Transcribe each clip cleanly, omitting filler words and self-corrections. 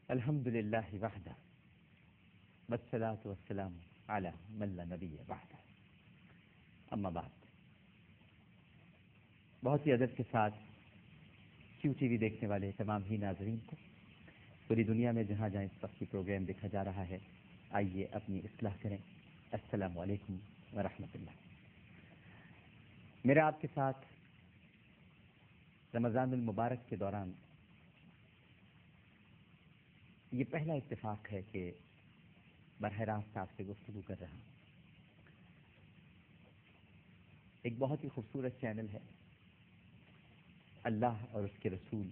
الحمد للہ وحدہ والصلاة والسلام علی من لا نبی بعدہ، اما بعد۔ بہت ہی ادب کے ساتھ کیو ٹی وی دیکھنے والے تمام ہی ناظرین کو پوری دنیا میں جہاں جہاں اس وقت کی پروگرام دیکھا جا رہا ہے، آئیے اپنی اصلاح کریں۔ السلام علیکم ورحمۃ اللہ۔ میرا آپ کے ساتھ رمضان المبارک کے دوران یہ پہلا اتفاق ہے کہ براہ راست آپ سے گفتگو کر رہا ہوں۔ ایک بہت ہی خوبصورت چینل ہے، اللہ اور اس کے رسول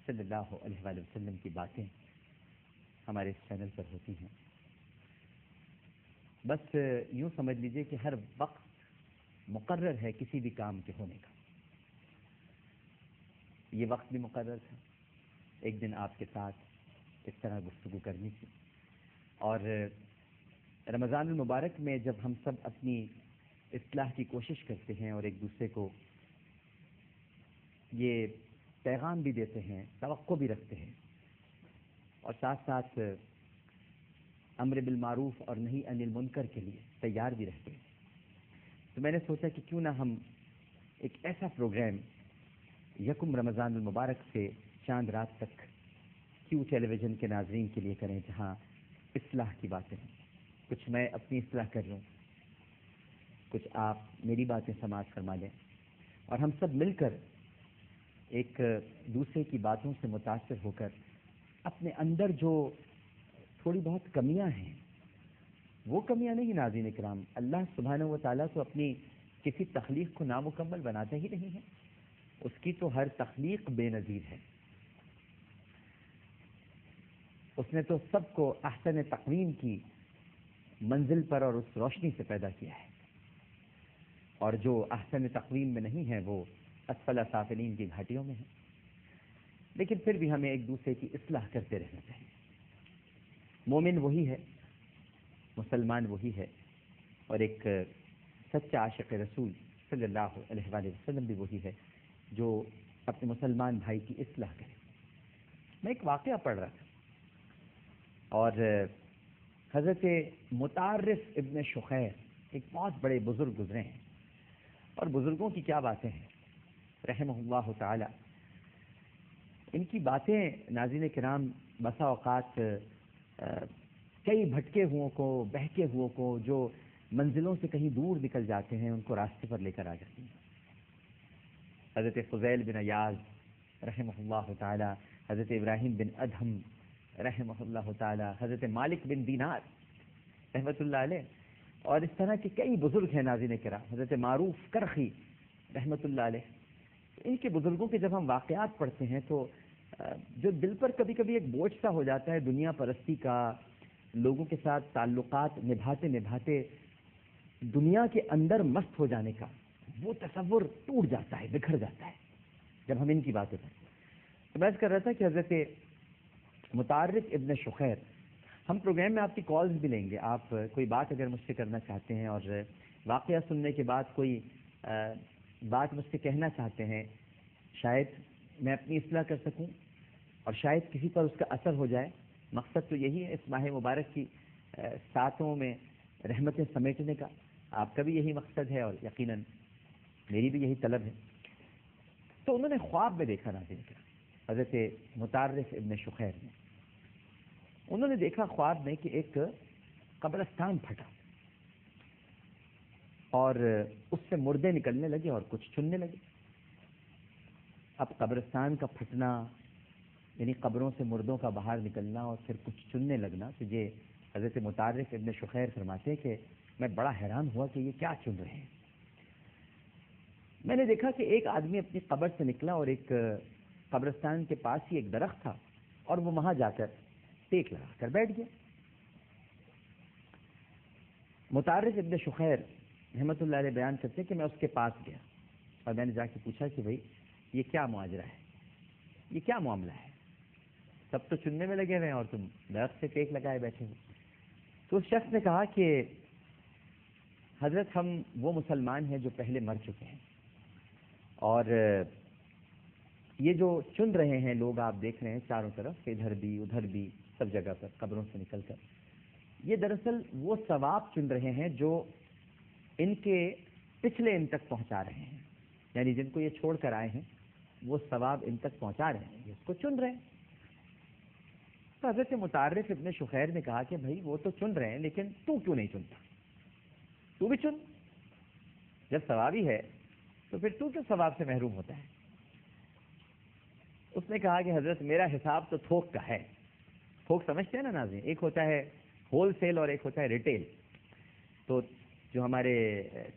صلی اللہ علیہ وآلہ وسلم کی باتیں ہمارے اس چینل پر ہوتی ہیں۔ بس یوں سمجھ لیجئے کہ ہر وقت مقرر ہے کسی بھی کام کے ہونے کا۔ یہ وقت بھی مقرر تھا، ایک دن آپ کے ساتھ اس طرح گفتگو کرنی تھی، اور رمضان المبارک میں جب ہم سب اپنی اصلاح کی کوشش کرتے ہیں اور ایک دوسرے کو یہ پیغام بھی دیتے ہیں، توقع بھی رکھتے ہیں، اور ساتھ ساتھ امر بالمعروف اور نہی عن المنکر کے لیے تیار بھی رہتے ہیں، تو میں نے سوچا کہ کیوں نہ ہم ایک ایسا پروگرام یکم رمضان المبارک سے چاند رات تک کیو ٹیلی ویژن کے ناظرین کے لیے کریں، جہاں اصلاح کی باتیں ہیں۔ کچھ میں اپنی اصلاح کر لوں، کچھ آپ میری باتیں سماعت فرما لیں، اور ہم سب مل کر ایک دوسرے کی باتوں سے متاثر ہو کر اپنے اندر جو تھوڑی بہت کمیاں ہیں، وہ کمیاں نہیں ناظرین کرام، اللہ سبحانہ و تعالیٰ تو اپنی کسی تخلیق کو نامکمل بناتے ہی نہیں ہے، اس کی تو ہر تخلیق بے نظیر ہے۔ اس نے تو سب کو احسن تقویم کی منزل پر اور اس روشنی سے پیدا کیا ہے، اور جو احسن تقویم میں نہیں ہے وہ اسفل سافلین کی گھاٹیوں میں ہے۔ لیکن پھر بھی ہمیں ایک دوسرے کی اصلاح کرتے رہنا چاہیے۔ مومن وہی ہے، مسلمان وہی ہے، اور ایک سچا عاشق رسول صلی اللہ علیہ وآلہ وسلم بھی وہی ہے جو اپنے مسلمان بھائی کی اصلاح کرے۔ میں ایک واقعہ پڑھ رہا تھا، اور حضرت مطارف ابن شخیر ایک بہت بڑے بزرگ گزرے ہیں، اور بزرگوں کی کیا باتیں ہیں رحمہ اللہ تعالی۔ ان کی باتیں ناظرین کرام بسا اوقات کئی بھٹکے ہوئوں کو، بہکے ہوئوں کو، جو منزلوں سے کہیں دور نکل جاتے ہیں، ان کو راستے پر لے کر آ جاتی ہیں۔ حضرت فضیل بن عیاض رحمہ اللہ تعالی، حضرت ابراہیم بن ادہم رحمہ اللہ تعالی، حضرت مالک بن دینار رحمۃ اللہ علیہ، اور اس طرح کے کئی بزرگ ہیں ناظرین کرام، حضرت معروف کرخی رحمۃ اللہ علیہ۔ ان کے بزرگوں کے جب ہم واقعات پڑھتے ہیں تو جو دل پر کبھی کبھی ایک بوجھ سا ہو جاتا ہے دنیا پرستی کا، لوگوں کے ساتھ تعلقات نبھاتے نبھاتے دنیا کے اندر مست ہو جانے کا، وہ تصور ٹوٹ جاتا ہے، بکھر جاتا ہے جب ہم ان کی باتیں کرتے ہیں۔ تو میں کر رہا تھا کہ حضرت مطارف ابن شخیر، ہم پروگرام میں آپ کی کالز بھی لیں گے، آپ کوئی بات اگر مجھ سے کرنا چاہتے ہیں اور واقعہ سننے کے بعد کوئی بات مجھ سے کہنا چاہتے ہیں، شاید میں اپنی اصلاح کر سکوں اور شاید کسی پر اس کا اثر ہو جائے۔ مقصد تو یہی ہے اس ماہ مبارک کی ساتوں میں رحمتیں سمیٹنے کا، آپ کا بھی یہی مقصد ہے اور یقیناً میری بھی یہی طلب ہے۔ تو انہوں نے خواب میں دیکھا ناظرین کرام، حضرت مطارف ابن شخیر نے، انہوں نے دیکھا خواب میں کہ ایک قبرستان پھٹا اور اس سے مردے نکلنے لگے اور کچھ چننے لگے۔ اب قبرستان کا پھٹنا یعنی قبروں سے مردوں کا باہر نکلنا اور پھر کچھ چننے لگنا، تو یہ حضرت مطارف ابن شخیر فرماتے ہیں کہ میں بڑا حیران ہوا کہ یہ کیا چن رہے ہیں۔ میں نے دیکھا کہ ایک آدمی اپنی قبر سے نکلا اور ایک قبرستان کے پاس ہی ایک درخت تھا، اور وہ وہاں جا کر ٹیک لگا کر بیٹھ گیا۔ مطارف ابن شخیر رحمۃ اللہ علیہ بیان کرتے ہیں کہ میں اس کے پاس گیا اور میں نے جا کے پوچھا کہ بھائی یہ کیا ماجرا ہے، یہ کیا معاملہ ہے، سب تو چننے میں لگے ہوئے ہیں اور تم درخت سے ٹیک لگائے بیٹھے ہو۔ تو اس شخص نے کہا کہ حضرت ہم وہ مسلمان ہیں جو پہلے مر چکے ہیں، اور یہ جو چن رہے ہیں لوگ، آپ دیکھ رہے ہیں چاروں طرف، ادھر بھی ادھر بھی سب جگہ پر قبروں سے نکل کر، یہ دراصل وہ ثواب چن رہے ہیں جو ان کے پچھلے ان تک پہنچا رہے ہیں، یعنی جن کو یہ چھوڑ کر آئے ہیں وہ ثواب ان تک پہنچا رہے ہیں، اس کو چن رہے ہیں۔ تو حضرت متعرف ابن شخیر نے کہا کہ بھائی وہ تو چن رہے ہیں، لیکن تو کیوں نہیں چنتا؟ تو بھی چن، جب ثواب ہی ہے تو پھر تو کیوں ثواب سے محروم ہوتا ہے؟ اس نے کہا کہ حضرت میرا حساب تو تھوک کا ہے۔ تھوک سمجھتے ہیں نا ناظرین، ایک ہوتا ہے ہول سیل اور ایک ہوتا ہے ریٹیل۔ تو جو ہمارے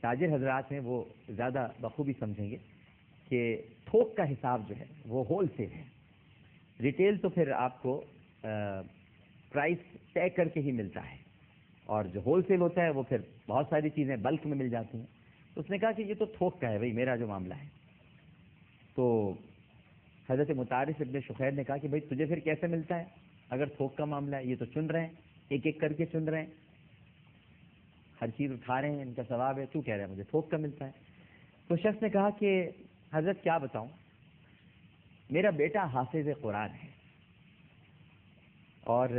تاجر حضرات ہیں وہ زیادہ بخوبی سمجھیں گے کہ تھوک کا حساب جو ہے وہ ہول سیل ہے، ریٹیل تو پھر آپ کو پرائس طے کر کے ہی ملتا ہے، اور جو ہول سیل ہوتا ہے وہ پھر بہت ساری چیزیں بلک میں مل جاتی ہیں۔ تو اس نے کہا کہ یہ تو تھوک کا ہے بھائی، میرا جو معاملہ ہے۔ تو حضرت متعرف ابن شخیر نے کہا کہ بھائی تجھے پھر کیسے ملتا ہے اگر تھوک کا معاملہ ہے؟ یہ تو چن رہے ہیں، ایک ایک کر کے چن رہے ہیں، ہر چیز اٹھا رہے ہیں، ان کا ثواب ہے، تو کہہ رہا ہے مجھے تھوک کا ملتا ہے۔ تو شخص نے کہا کہ حضرت کیا بتاؤں، میرا بیٹا حافظ قرآن ہے، اور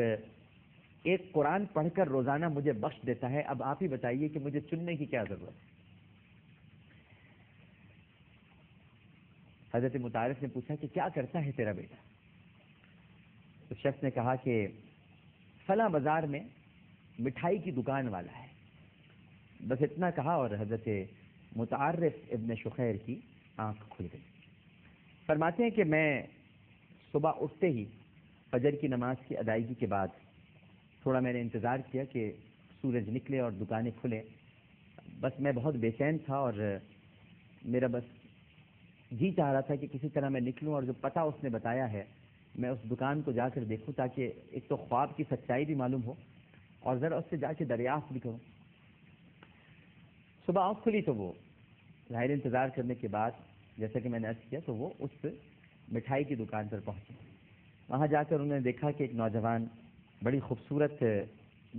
ایک قرآن پڑھ کر روزانہ مجھے بخش دیتا ہے، اب آپ ہی بتائیے کہ مجھے چننے کی کیا ضرورت ہے؟ حضرت متعارف نے پوچھا کہ کیا کرتا ہے تیرا بیٹا؟ تو شخص نے کہا کہ فلاں بازار میں مٹھائی کی دکان والا ہے، بس اتنا کہا اور حضرت متعرف ابن شخیر کی آنکھ کھل گئی۔ فرماتے ہیں کہ میں صبح اٹھتے ہی فجر کی نماز کی ادائیگی کے بعد تھوڑا میں نے انتظار کیا کہ سورج نکلے اور دکانیں کھلیں، بس میں بہت بے چین تھا اور میرا بس جی چاہ رہا تھا کہ کسی طرح میں نکلوں اور جو پتہ اس نے بتایا ہے میں اس دکان کو جا کر دیکھوں، تاکہ ایک تو خواب کی سچائی بھی معلوم ہو اور ذرا اس سے جا کے دریافت بھی کروں۔ صبح آنکھ کھلی تو وہ ظاہر انتظار کرنے کے بعد جیسا کہ میں نے عرض کیا تو وہ اس مٹھائی کی دکان پر پہنچے۔ وہاں جا کر انہوں نے دیکھا کہ ایک نوجوان بڑی خوبصورت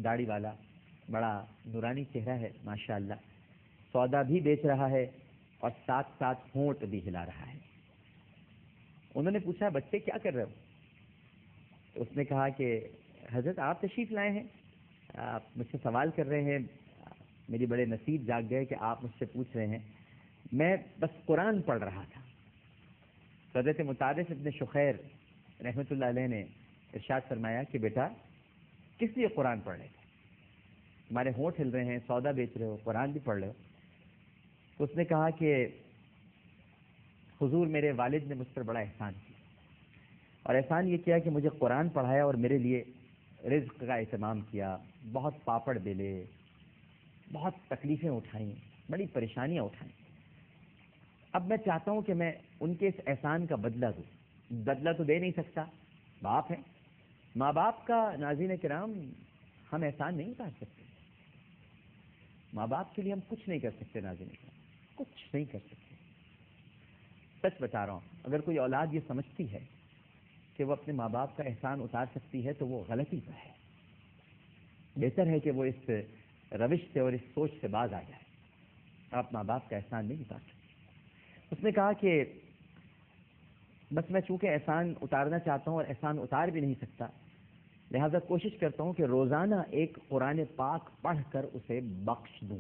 داڑھی والا، بڑا نورانی چہرہ ہے ماشاءاللہ، سودا بھی بیچ رہا ہے اور ساتھ ساتھ ہونٹ بھی ہلا رہا ہے۔ انہوں نے پوچھا بچے کیا کر رہے ہو؟ تو اس نے کہا کہ حضرت آپ تشریف لائے ہیں، آپ مجھ سے سوال کر رہے ہیں، میری بڑے نصیب جاگ گئے کہ آپ مجھ سے پوچھ رہے ہیں، میں بس قرآن پڑھ رہا تھا۔ حضرت متعرف ابن شخیر رحمۃ اللہ علیہ نے ارشاد فرمایا کہ بیٹا کس لیے قرآن پڑھ رہے تھے؟ ہمارے ہونٹ ہل رہے ہیں، سودا بیچ رہے ہو، قرآن بھی پڑھ رہے ہو۔ تو اس نے کہا کہ حضور میرے والد نے مجھ پر بڑا احسان کیا، اور احسان یہ کیا کہ مجھے قرآن پڑھایا اور میرے لیے رزق کا اہتمام کیا، بہت پاپڑ بیلے، بہت تکلیفیں اٹھائیں، بڑی پریشانیاں اٹھائیں۔ اب میں چاہتا ہوں کہ میں ان کے اس احسان کا بدلہ دوں۔ بدلہ تو دے نہیں سکتا، باپ ہے، ماں باپ کا ناظرین کرام ہم احسان نہیں اتار سکتے، ماں باپ کے لیے ہم کچھ نہیں کر سکتے ناظرین کرام، کچھ نہیں کر سکتے۔ سچ بتا رہا ہوں، اگر کوئی اولاد یہ سمجھتی ہے کہ وہ اپنے ماں باپ کا احسان اتار سکتی ہے تو وہ غلطی پر ہے۔ بہتر ہے کہ وہ اس روش سے اور اس سوچ سے باز آ جائے۔ آپ ماں باپ کا احسان نہیں اتار سکتے۔ اس نے کہا کہ بس میں چونکہ احسان اتارنا چاہتا ہوں اور احسان اتار بھی نہیں سکتا، لہذا کوشش کرتا ہوں کہ روزانہ ایک قرآن پاک پڑھ کر اسے بخش دوں۔